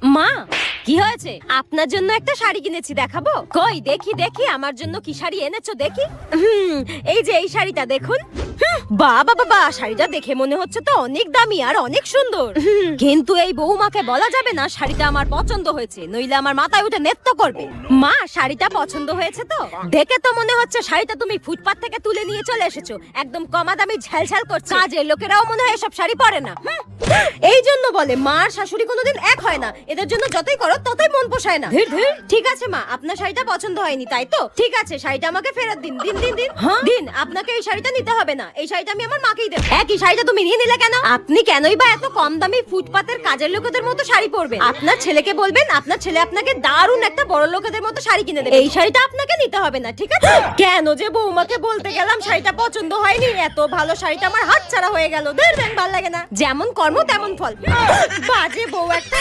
মা, কি হয়েছে? আপনার জন্য একটা শাড়ি কিনেছি, দেখাবো? কই দেখি দেখি আমার জন্য কি শাড়ি এনেছো দেখি। এই যে এই শাড়িটা দেখুন। বাবা বাবা, শাড়িটা দেখে মনে হচ্ছে তো অনেক দামি আর অনেক সুন্দর। কিন্তু এই বৌমাকে বলা যাবে না শাড়িটা আমার পছন্দ হয়েছে, নইলে আমার মাথায় উঠে নৃত্য করবে। মা, শাড়িটা পছন্দ হয়েছে তো? দেখে তো মনে হচ্ছে শাড়িটা তুমি ফুটপাত থেকে তুলে নিয়ে চলে এসেছো, একদম কমা দামি ঝালঝাল করছে। কাজের লোকেরাও মনে হয় এসব শাড়ি পরে না। এই জন্য বলে মা আর শাশুড়ি কোনোদিন এক হয় না, এদের জন্য যতই করো ততই মন পোষায় না। ধীর ধীর। ঠিক আছে মা, আপনার শাড়িটা পছন্দ হয়নি তাই তো? ঠিক আছে, শাড়িটা আমাকে ফেরত দিন। দিন দিন দিন দিন। আপনাকে এই শাড়িটা নিতে হবে না, এই শাড়িটা আমি আমার মাকেই দেব। একই শাড়িটা তুমি নিয়ে নিলে কেন? আপনি কেনই বা এত কম দামি ফুটপাতের কাজের লোকেদের মতো শাড়ি পরবেন? আপনার ছেলেকে বলবেন, আপনার ছেলে আপনাকে দারুণ একটা বড় লোকেদের মতো শাড়ি কিনে দেবে। এই শাড়িটা আপনাকে নিতে হবে না, ঠিক আছে? কেন যে বৌমাকে বলতে গেলাম শাড়িটা পছন্দ হয়নি, এত ভালো শাড়িটা আমার হাতছাড়া হয়ে গেল। ধীর, ভালো লাগে না। যেমন কর্ম তেমন ফল। বাজে বউ একটা।